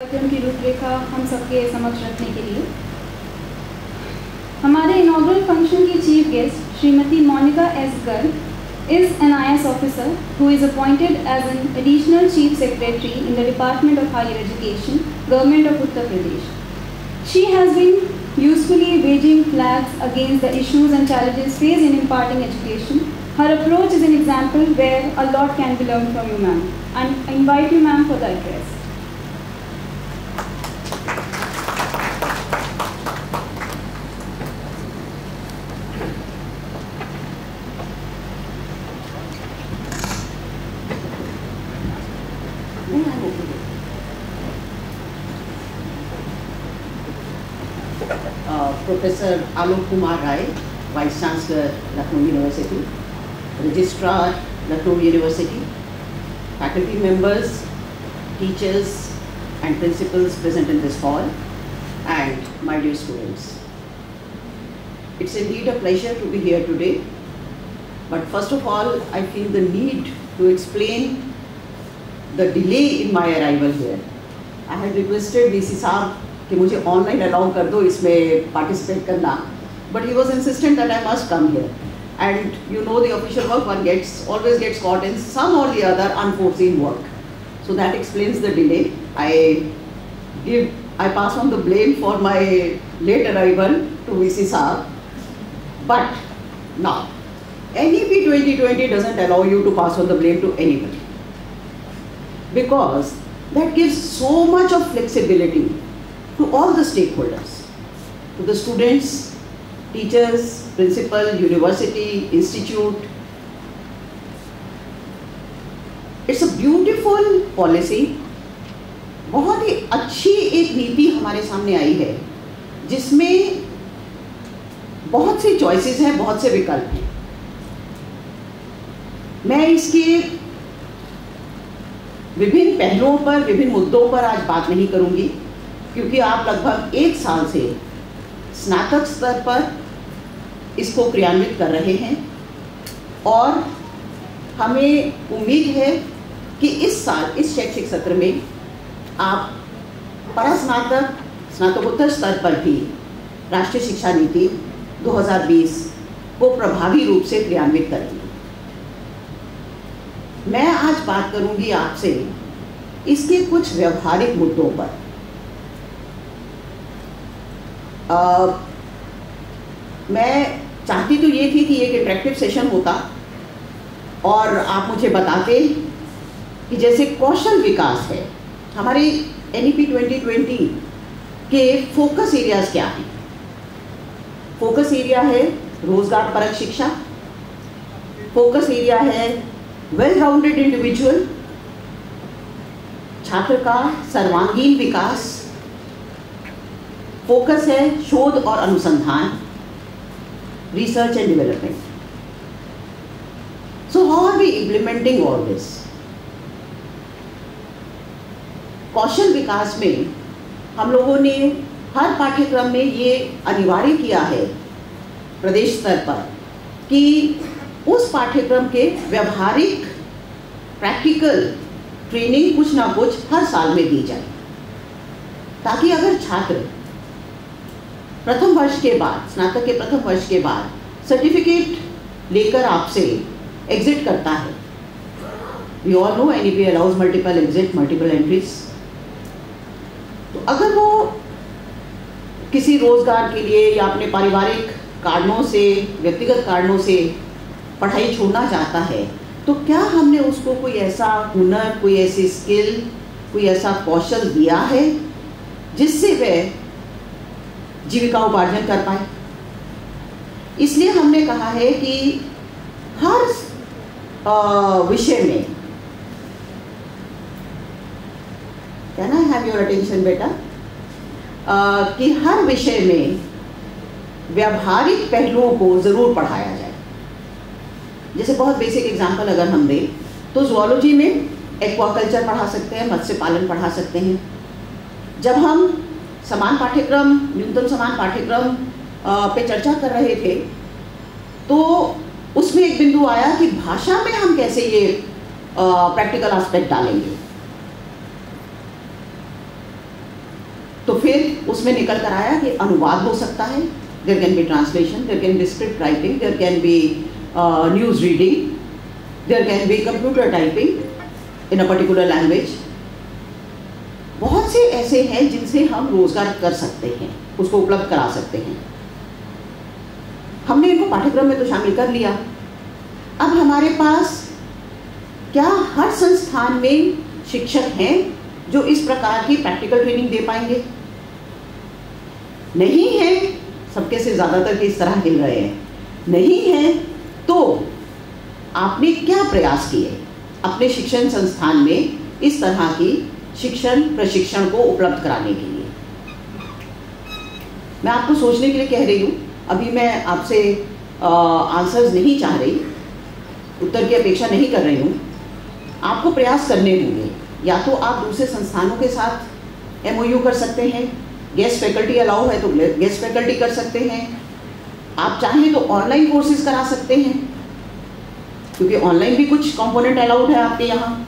कार्यक्रम की रूपरेखा हम सबके समक्ष रखने के लिए हमारे इनॉग्रल फंक्शन की chief guest Shrimati Monika S Garg is an IAS officer who is appointed as an additional chief secretary in the Department of Higher Education, Government of Uttar Pradesh. She has been usefully waging flags against the issues and challenges faced in imparting education. Her approach is an example where a lot can be learned from you, ma'am. And I invite you, ma'am, for the address. Professor Alok Kumar Rai, Vice Chancellor, Lucknow University, Registrar, Lucknow University, faculty members, teachers and principals present in this hall, and my dear students. It's indeed a pleasure to be here today, but first of all, I feel the need to explain the delay in my arrival here. I had requested VC साहब कि मुझे online allow कर दो इसमें participate करना, but he was insistent that I must come here and you know the official work one always gets caught in some or the other unforeseen work, so that explains the delay. I pass on the blame for my late arrival to VC साहब, but now NEP 2020 doesn't allow you to pass on the blame to anybody, because that gives so much of flexibility to all the stakeholders, to the students, teachers, principal, university, institute. It's a beautiful policy. बहुत ही अच्छी एक नीति हमारे सामने आई है जिसमें बहुत सी choices हैं, बहुत से विकल्प हैं. मैं इसके विभिन्न पहलुओं पर, विभिन्न मुद्दों पर आज बात नहीं करूंगी, क्योंकि आप लगभग 1 साल से स्नातक स्तर पर इसको क्रियान्वित कर रहे हैं और हमें उम्मीद है कि इस साल, इस शैक्षिक सत्र में आप परास्नातक, स्नातकोत्तर स्तर पर भी राष्ट्रीय शिक्षा नीति 2020 को प्रभावी रूप से क्रियान्वित करेंगे. मैं आज बात करूंगी आपसे इसके कुछ व्यवहारिक मुद्दों पर. मैं चाहती तो ये थी कि एक इंटरेक्टिव सेशन होता और आप मुझे बताते कि जैसे कौशल विकास है, हमारे NEP 2020 के फोकस एरियाज क्या हैं. फोकस एरिया है रोजगार परक शिक्षा, फोकस एरिया है वेल राउंडेड इंडिविजुअल, छात्र का सर्वांगीण विकास, फोकस है शोध और अनुसंधान, research and development. So how are we implementing all this? कौशल विकास में हम लोगों ने हर पाठ्यक्रम में ये अनिवार्य किया है प्रदेश स्तर पर कि उस पाठ्यक्रम के व्यवहारिक प्रैक्टिकल ट्रेनिंग कुछ ना कुछ हर साल में दी जाए, ताकि अगर छात्र प्रथम वर्ष के बाद, स्नातक के प्रथम वर्ष के बाद सर्टिफिकेट लेकर आपसे एग्जिट करता है, we all know NEP allows multiple exit, multiple entries, तो अगर वो किसी रोजगार के लिए या अपने पारिवारिक कारणों से, व्यक्तिगत कारणों से पढ़ाई छोड़ना चाहता है, तो क्या हमने उसको कोई ऐसा हुनर, कोई ऐसी स्किल, कोई ऐसा कौशल दिया है जिससे वह जीविका उपार्जन कर पाए? इसलिए हमने कहा है कि हर विषय में, can I have your attention बेटा, कि हर विषय में व्यावहारिक पहलुओं को जरूर पढ़ाया जाए. जैसे बहुत बेसिक एग्जांपल अगर हम दें तो जूलॉजी में एक्वाकल्चर पढ़ा सकते हैं, मत्स्य पालन पढ़ा सकते हैं. जब हम समान पाठ्यक्रम, न्यूनतम समान पाठ्यक्रम पे चर्चा कर रहे थे तो उसमें एक बिंदु आया कि भाषा में हम कैसे ये प्रैक्टिकल एस्पेक्ट डालेंगे. तो फिर उसमें निकल कर आया कि अनुवाद हो सकता है, there can be translation, there can be script writing, there can be news reading, there can be computer typing in a particular language. बहुत से ऐसे हैं जिनसे हम रोजगार कर सकते हैं, उसको उपलब्ध करा सकते हैं। हमने इनको पाठ्यक्रम में तो शामिल कर लिया। अब हमारे पास क्या हर संस्थान में शिक्षक हैं जो इस प्रकार की प्रैक्टिकल ट्रेनिंग दे पाएंगे? नहीं है। सबके से ज़्यादातर के इस तरह हिल रहे हैं, नहीं है। तो आपने क्या प्रयास किए अपने शिक्षण संस्थान में इस तरह की शिक्षण प्रशिक्षण को उपलब्ध कराने के लिए? मैं आपको सोचने के लिए कह रही हूँ। अभी मैं आपसे आंसर्स नहीं चाह रही, उत्तर की अपेक्षा नहीं कर रही हूँ। आपको प्रयास करने होंगे। या तो आप दूसरे संस्थानों के साथ MOU कर सकते हैं, गेस्ट फैकल्टी अलाउ है तो गेस्ट फैकल्टी कर सकते हैं। आप चाहें तो ऑनलाइन कोर्सेज करा सकते हैं, क्योंकि ऑनलाइन भी कुछ कंपोनेंट अलाउड है आपके यहाँ।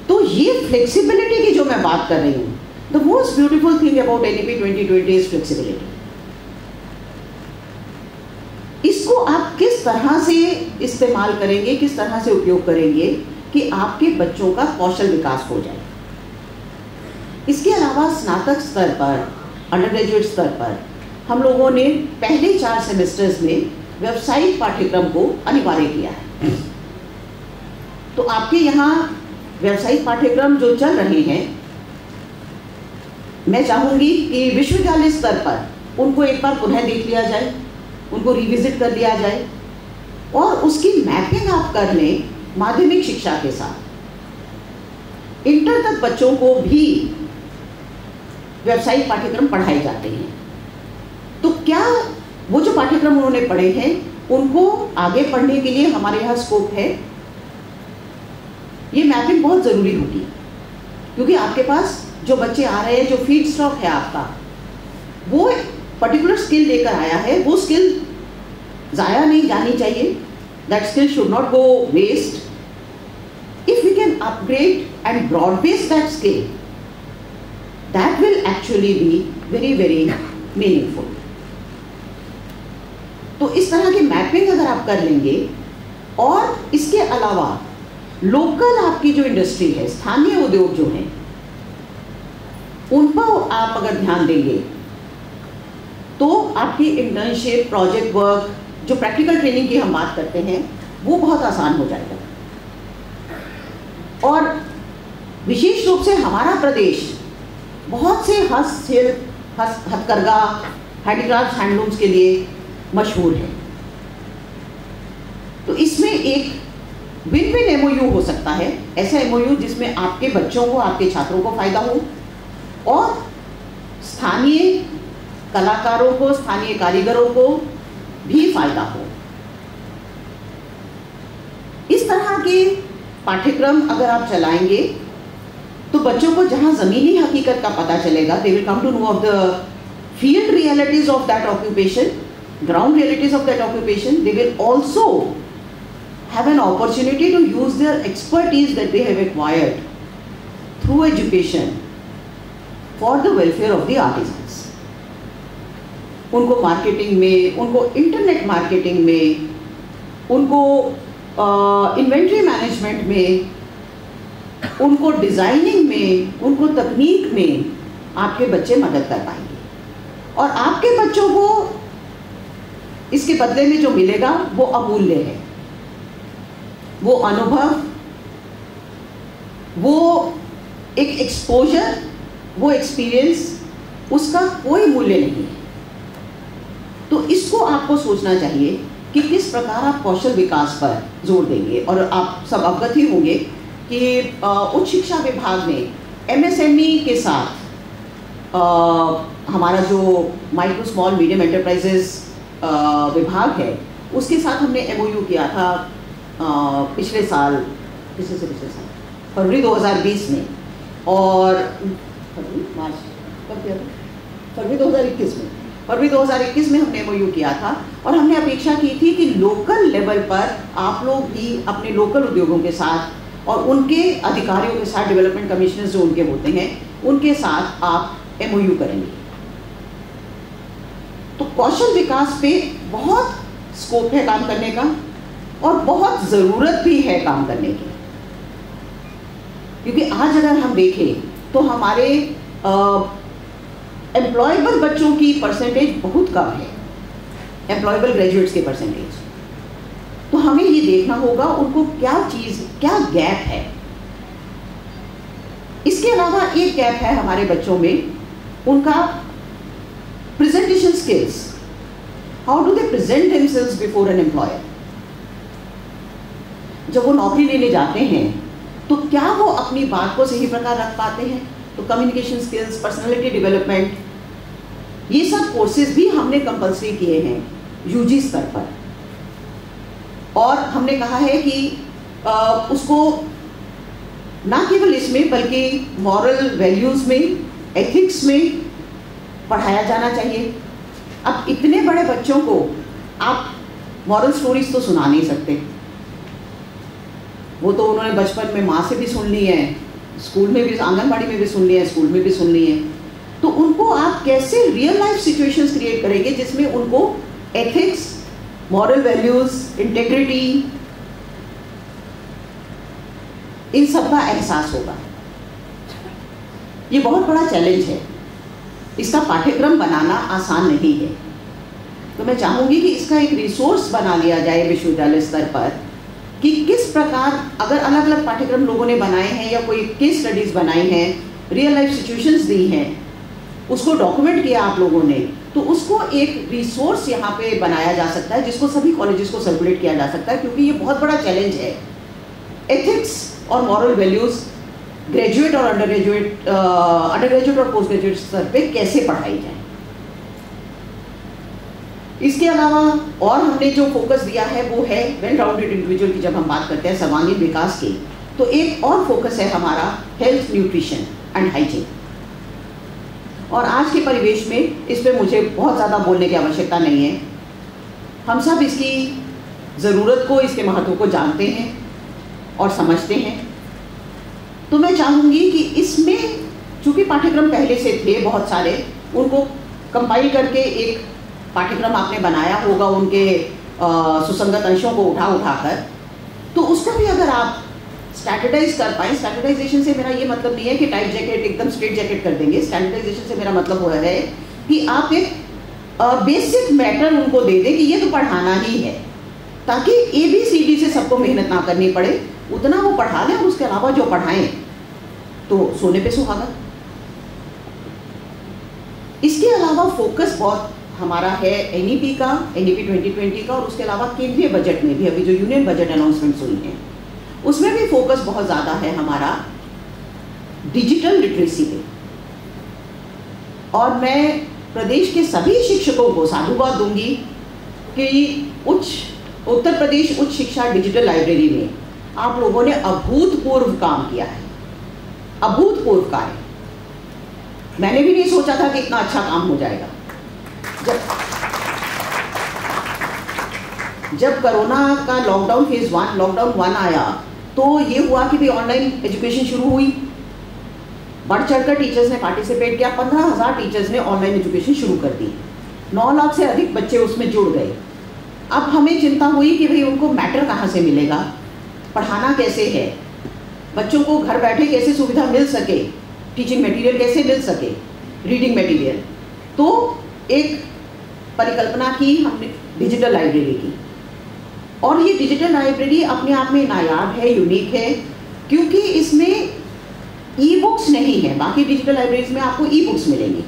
तो ये फ्लेक्सिबिलिटी की जो मैं बात कर रही हूँ, the most beautiful thing about NEP 2020 is flexibility. इसको आप किस तरह से इस्तेमाल करेंगे, किस तरह से उपयोग करेंगे कि आपके बच्चों का कौशल विकास हो जाए। इसके अलावा स्नातक स्तर पर, अंडर ग्रेजुएट स्तर पर हम लोगों ने पहले 4 सेमेस्टर्स में व्यावसायिक पाठ्यक्रम को अनिवार्य किया है। तो आपके यहाँ व्यावसायिक पाठ्यक्रम जो चल रहे हैं, मैं चाहूँगी कि विश्वविद्यालय स्तर पर उनको एक बार पुनः देख लिया जाए, उनको रिविजिट कर लिया जाए और उसकी मैपिंग आप कर लें माध्यमिक शिक्षा के साथ। इंटर तक बच्चों को भी व्यावसायिक पाठ्यक्रम पढ़ाए जाते हैं। तो क्या वो जो पाठ्यक्रम उन्होंने पढ़े हैं उनको आगे पढ़ने के लिए हमारे यहाँ स्कोप है? ये मैपिंग बहुत ज़रूरी होगी, क्योंकि आपके पास जो बच्चे आ रहे हैं, जो फीड स्टॉक है आपका, वो पर्टिकुलर स्किल लेकर आया है। वो स्किल ज़ाया नहीं जानी चाहिए। That skill should not go waste. If we can upgrade and broad base that skill, that will actually be very, very meaningful. तो इस तरह की मैपिंग अगर आप कर लेंगे, और इसके अलावा लोकल आपकी जो इंडस्ट्री है, स्थानीय उद्योग जो हैं, उन पर आप अगर ध्यान देंगे तो आपकी इंटर्नशिप, प्रोजेक्ट वर्क, जो प्रैक्टिकल ट्रेनिंग की हम बात करते हैं, वो बहुत आसान हो जाएगा। और विशेष रूप से हमारा प्रदेश बहुत से हस्तशिल्प, हथकरघा, हैंडीक्राफ्ट, हैंडलूम्स के लिए मशहूर है। तो इसमें एक विन विन MOU हो सकता है, ऐसा MOU जिसमें आपके बच्चों को, आपके छात्रों को फायदा हो और स्थानीय कलाकारों को, स्थानीय कारीगरों को भी फायदा हो। इस तरह के पाठ्यक्रम अगर आप चलाएंगे तो बच्चों को जहां ज़मीनी हकीकत का पता चलेगा, they will come to know of the field realities of that occupation, ground realities of that occupation. They will also have an opportunity to use their expertise that they have acquired through education for the welfare of the artisans. उनको marketing में, उनको internet marketing में, उनको inventory management में, उनको designing में, उनको तकनीक में आपके बच्चे मदद कर पाएंगे। और आपके बच्चों को इसके बदले में जो मिलेगा वो अमूल्य है। वो अनुभव, वो एक एक्सपोजर, वो एक्सपीरियंस, उसका कोई मूल्य नहीं है। तो इसको आपको सोचना चाहिए कि किस प्रकार आप कौशल विकास पर जोर देंगे। और आप सब अवगत ही होंगे कि उच्च शिक्षा विभाग ने MSME के साथ हमारा जो माइक्रो स्मॉल मीडियम एंटरप्राइजेस विभाग है, उसके साथ हमने MOU किया था पिछले साल फरवरी 2020 में, और फरवरी 2021 में हमने MOU किया था। और हमने अपेक्षा की थी कि लोकल लेवल पर आप लोग भी अपने लोकल उद्योगों के साथ और उनके अधिकारियों के साथ, डेवलपमेंट कमिश्नर्स जो उनके होते हैं, उनके साथ आप MOU करेंगे। तो कौशल विकास पे बहुत स्कोप है काम करने का और बहुत ज़रूरत भी है काम करने की, क्योंकि आज अगर हम देखें तो हमारे एम्प्लॉयबल बच्चों की परसेंटेज बहुत कम है, एम्प्लॉयबल ग्रेजुएट्स के परसेंटेज। तो हमें ये देखना होगा उनको क्या गैप है। इसके अलावा एक गैप है हमारे बच्चों में, उनका presentation skills. How do they present themselves before an employer. जब वो नौकरी लेने जाते हैं तो क्या वो अपनी बात को सही प्रकार रख पाते हैं। तो कम्युनिकेशन स्किल्स, पर्सनालिटी डेवलपमेंट, ये सब कोर्सेज भी हमने कंपल्सरी किए हैं UG स्तर पर। और हमने कहा है कि उसको ना केवल इसमें बल्कि मॉरल वैल्यूज़ में, एथिक्स में पढ़ाया जाना चाहिए। अब इतने बड़े बच्चों को आप मॉरल स्टोरीज तो सुना नहीं सकते, वो तो उन्होंने बचपन में माँ से भी सुन ली है, स्कूल में भी, आंगनबाड़ी में भी सुन ली है, स्कूल में भी सुन ली है। तो उनको आप कैसे रियल लाइफ सिचुएशंस क्रिएट करेंगे जिसमें उनको एथिक्स, मॉरल वैल्यूज, इंटेग्रिटी, इन सब का एहसास होगा। ये बहुत बड़ा चैलेंज है, इसका पाठ्यक्रम बनाना आसान नहीं है। तो मैं चाहूँगी कि इसका एक रिसोर्स बना लिया जाए विश्वविद्यालय स्तर पर कि किस प्रकार, अगर अलग अलग पाठ्यक्रम लोगों ने बनाए हैं या कोई केस स्टडीज़ बनाई हैं, रियल लाइफ सिचुएशंस दी हैं, उसको डॉक्यूमेंट किया आप लोगों ने, तो उसको एक रिसोर्स यहाँ पे बनाया जा सकता है जिसको सभी कॉलेजेस को सर्कुलेट किया जा सकता है, क्योंकि ये बहुत बड़ा चैलेंज है। एथिक्स और मॉरल वैल्यूज़ ग्रेजुएट और अंडर ग्रेजुएट और पोस्ट ग्रेजुएट स्तर पे कैसे पढ़ाई जाए। इसके अलावा और हमने जो फोकस दिया है वो है वेल राउंडेड इंडिविजुअल की। जब हम बात करते हैं सर्वांगीण विकास की, तो एक और फोकस है हमारा हेल्थ, न्यूट्रिशन एंड हाइजीन। और आज के परिवेश में इस पर मुझे बहुत ज़्यादा बोलने की आवश्यकता नहीं है, हम सब इसकी ज़रूरत को, इसके महत्व को जानते हैं और समझते हैं। तो मैं चाहूँगी कि इसमें चूँकि पाठ्यक्रम पहले से थे बहुत सारे, उनको कंपाइल करके एक पाठ्यक्रम आपने बनाया होगा उनके सुसंगत अंशों को उठाकर, तो उसको भी अगर आप स्टैंडर्डाइज कर पाएँ। स्टैंडर्डाइजेशन से मेरा ये मतलब नहीं है कि टाइट जैकेट एकदम स्ट्रेट जैकेट कर देंगे। स्टैंडर्डाइजेशन से मेरा मतलब हो रहा है कि आप एक बेसिक मैटर उनको दे दें कि ये तो पढ़ाना ही है, ताकि ABCD से सबको मेहनत ना करनी पड़े, उतना वो पढ़ा लें और उसके अलावा जो पढ़ाएं तो सोने पे सुहागा। इसके अलावा फोकस बहुत हमारा है NEP का, NEP 2020 का, और उसके अलावा केंद्रीय बजट में भी, अभी जो यूनियन बजट अनाउंसमेंट्स हुई हैं उसमें भी फोकस बहुत ज़्यादा है हमारा डिजिटल लिटरेसी पे। और मैं प्रदेश के सभी शिक्षकों को साधुवाद दूंगी कि उत्तर प्रदेश उच्च शिक्षा डिजिटल लाइब्रेरी में आप लोगों ने अभूतपूर्व काम किया है, अभूतपूर्व कार्य। मैंने भी नहीं सोचा था कि इतना अच्छा काम हो जाएगा। जब कोरोना का लॉकडाउन फेज 1, लॉकडाउन 1 आया, तो ये हुआ कि भी ऑनलाइन एजुकेशन शुरू हुई। बढ़ चढ़कर टीचर्स ने पार्टिसिपेट किया, 15,000 टीचर्स ने ऑनलाइन एजुकेशन शुरू कर दी, 9 लाख से अधिक बच्चे उसमें जुड़ गए। अब हमें चिंता हुई कि भाई उनको मैटर कहाँ से मिलेगा, पढ़ाना कैसे है, बच्चों को घर बैठे कैसे सुविधा मिल सके, टीचिंग मटेरियल कैसे मिल सके, रीडिंग मटेरियल। तो एक परिकल्पना की हमने डिजिटल लाइब्रेरी की, और ये डिजिटल लाइब्रेरी अपने आप में नायाब है, यूनिक है, क्योंकि इसमें ई-बुक्स नहीं है। बाकी डिजिटल लाइब्रेरीज में आपको ई-बुक्स मिलेंगी,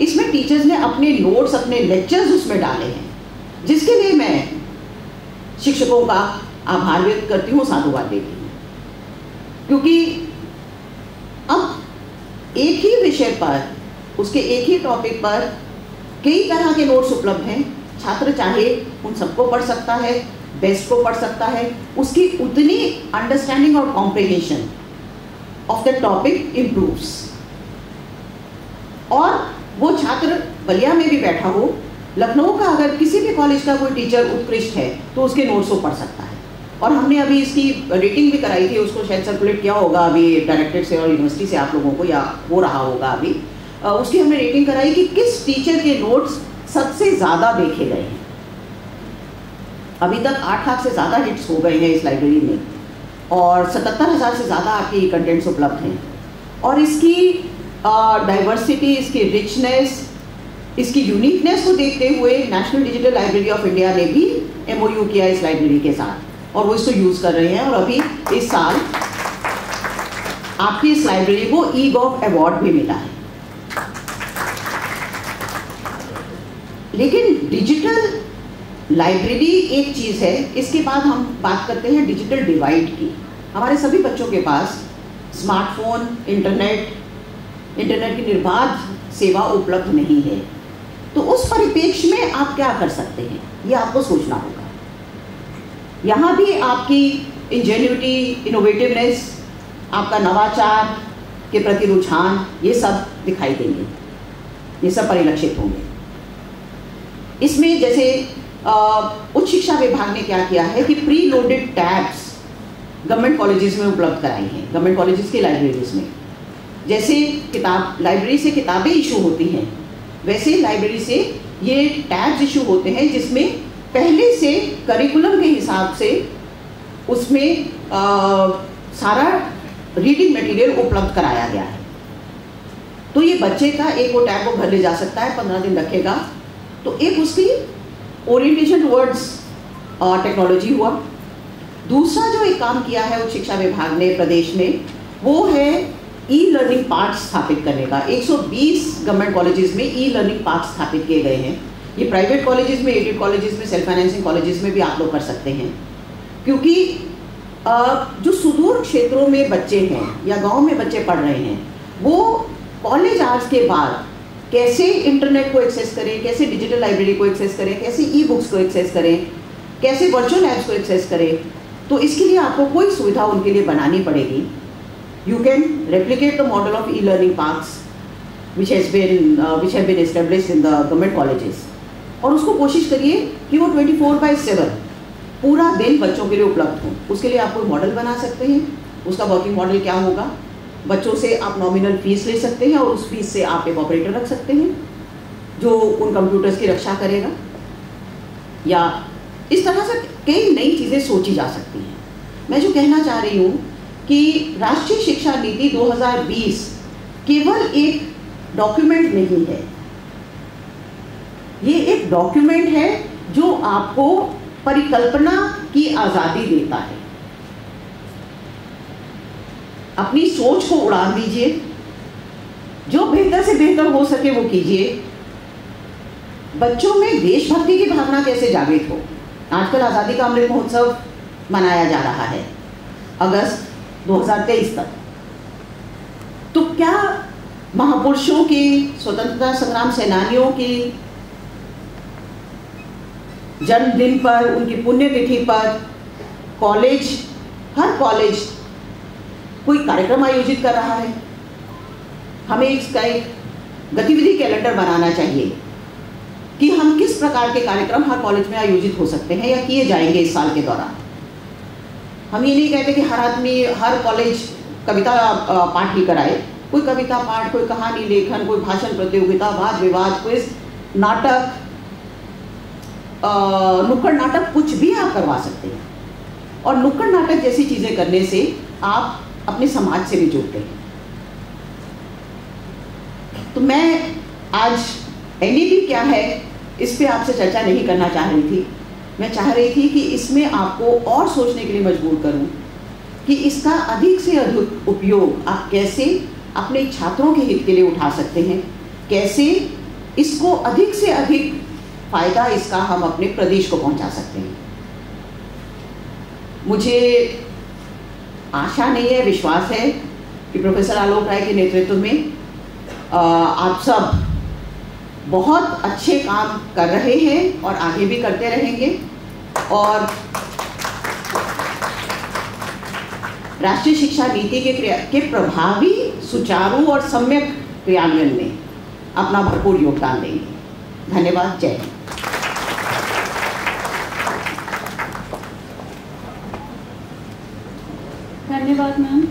इसमें टीचर्स ने अपने नोट्स, अपने लेक्चर्स उसमें डाले हैं, जिसके लिए मैं शिक्षकों का आभार व्यक्त करती हूँ, साधुवाद देती हूँ। क्योंकि अब एक ही विषय पर, उसके एक ही टॉपिक पर कई तरह के नोट्स उपलब्ध हैं। छात्र चाहे उन सबको पढ़ सकता है, बेस्ट को पढ़ सकता है, उसकी उतनी अंडरस्टैंडिंग और comprehension of the topic improves. और वो छात्र बलिया में भी बैठा हो, लखनऊ का अगर किसी भी कॉलेज का कोई टीचर उत्कृष्ट है तो उसके नोट्स वो पढ़ सकता है। और हमने अभी इसकी रेटिंग भी कराई थी, उसको शायद सर्कुलेट किया होगा अभी डायरेक्टरेट से और यूनिवर्सिटी से आप लोगों को, या हो रहा होगा अभी। उसकी हमने रेटिंग कराई कि किस टीचर के नोट्स सबसे ज़्यादा देखे गए हैं। अभी तक 8 लाख से ज़्यादा हिट्स हो गए हैं इस लाइब्रेरी में और 77,000 से ज़्यादा आपके कंटेंट्स उपलब्ध हैं। और इसकी डाइवर्सिटी, इसकी रिचनेस, इसकी यूनिकनेस को देखते हुए national digital library of India ने भी MOU किया इस लाइब्रेरी के साथ और वो इसको यूज़ कर रहे हैं। और अभी इस साल आपकी इस लाइब्रेरी को eGov अवार्ड भी मिला है। लेकिन डिजिटल लाइब्रेरी एक चीज़ है, इसके बाद हम बात करते हैं डिजिटल डिवाइड की। हमारे सभी बच्चों के पास स्मार्टफोन, इंटरनेट की निर्बाध सेवा उपलब्ध नहीं है। तो उस परिप्रेक्ष्य में आप क्या कर सकते हैं, ये आपको सोचना होगा। यहाँ भी आपकी इंजेन्युइटी, इनोवेटिवनेस, आपका नवाचार के प्रति रुझान, ये सब दिखाई देंगे, ये सब परिलक्षित होंगे। इसमें जैसे उच्च शिक्षा विभाग ने क्या किया है कि pre loaded tabs government colleges में उपलब्ध कराई हैं, गवर्नमेंट कॉलेजेस की लाइब्रेरीज में। जैसे लाइब्रेरी से किताबें इशू होती हैं, वैसे लाइब्रेरी से ये टैब्स इशू होते हैं जिसमें पहले से करिकुलम के हिसाब से उसमें सारा रीडिंग मटेरियल उपलब्ध कराया गया है। तो ये बच्चे का एक वो टैब वो घर ले जा सकता है, 15 दिन रखेगा। तो एक उसकी ओरिएंटेशन टुवर्ड्स टेक्नोलॉजी हुआ। दूसरा जो एक काम किया है उच्च शिक्षा विभाग ने प्रदेश में, वो है ई-लर्निंग पार्क स्थापित करने का। 120 गवर्नमेंट कॉलेजेस में ई-लर्निंग पार्क स्थापित किए गए हैं। ये प्राइवेट कॉलेजेस में, एडेड कॉलेजेस में, सेल्फ फाइनेंसिंग कॉलेजेस में भी आप लोग कर सकते हैं। क्योंकि जो सुदूर क्षेत्रों में बच्चे हैं या गांव में बच्चे पढ़ रहे हैं, वो कॉलेज आवर्स के बाद कैसे इंटरनेट को एक्सेस करें, कैसे डिजिटल लाइब्रेरी को एक्सेस करें, कैसे ई-बुक्स को एक्सेस करें, कैसे वर्चुअल लैब्स को एक्सेस करें, तो इसके लिए आपको कोई सुविधा उनके लिए बनानी पड़ेगी। You can replicate the model of e-learning parks which have been established in the government colleges, और उसको कोशिश करिए कि वो 24/7 पूरा दिन बच्चों के लिए उपलब्ध हो। उसके लिए आप कोई मॉडल बना सकते हैं। उसका वर्किंग मॉडल क्या होगा? बच्चों से आप नॉमिनल फीस ले सकते हैं और उस फीस से आप एक ऑपरेटर रख सकते हैं जो उन कंप्यूटर्स की रक्षा करेगा, या इस तरह से कई नई चीज़ें सोची जा सकती हैं। मैं जो कहना चाह रही हूँ कि राष्ट्रीय शिक्षा नीति 2020 केवल एक डॉक्यूमेंट नहीं है, ये एक डॉक्यूमेंट है जो आपको परिकल्पना की आज़ादी देता है। अपनी सोच को उड़ान दीजिए, जो बेहतर से बेहतर हो सके वो कीजिए। बच्चों में देशभक्ति की भावना कैसे जागृत हो। आजकल आज़ादी का अमृत महोत्सव मनाया जा रहा है अगस्त 2023 तक। तो क्या महापुरुषों की, स्वतंत्रता संग्राम सेनानियों की जन्मदिन पर, उनकी पुण्यतिथि पर हर कॉलेज कोई कार्यक्रम आयोजित कर रहा है? हमें इसका एक गतिविधि कैलेंडर बनाना चाहिए कि हम किस प्रकार के कार्यक्रम हर कॉलेज में आयोजित हो सकते हैं या किए जाएंगे इस साल के दौरान। हम ये नहीं कहते कि हर आदमी, हर कॉलेज कविता पाठ ही कराए। कोई कविता पाठ, कोई कहानी लेखन, कोई भाषण प्रतियोगिता, वाद विवाद, क्विज, नाटक, नुक्कड़ नाटक, कुछ भी आप करवा सकते हैं। और नुक्कड़ नाटक जैसी चीज़ें करने से आप अपने समाज से भी जुड़ते हैं। तो मैं आज NEP क्या है इस पे आपसे चर्चा नहीं करना चाह रही थी। मैं चाह रही थी कि इसमें आपको और सोचने के लिए मजबूर करूं कि इसका अधिक से अधिक उपयोग आप कैसे अपने छात्रों के हित के लिए उठा सकते हैं, कैसे इसको अधिक से अधिक फायदा इसका हम अपने प्रदेश को पहुंचा सकते हैं। मुझे आशा नहीं है, विश्वास है कि प्रोफेसर आलोक राय के नेतृत्व में आप सब बहुत अच्छे काम कर रहे हैं और आगे भी करते रहेंगे। और राष्ट्रीय शिक्षा नीति के प्रभावी, सुचारू और सम्यक क्रियान्वयन में अपना भरपूर योगदान देंगे। धन्यवाद। जय हिंद। धन्यवाद मैम।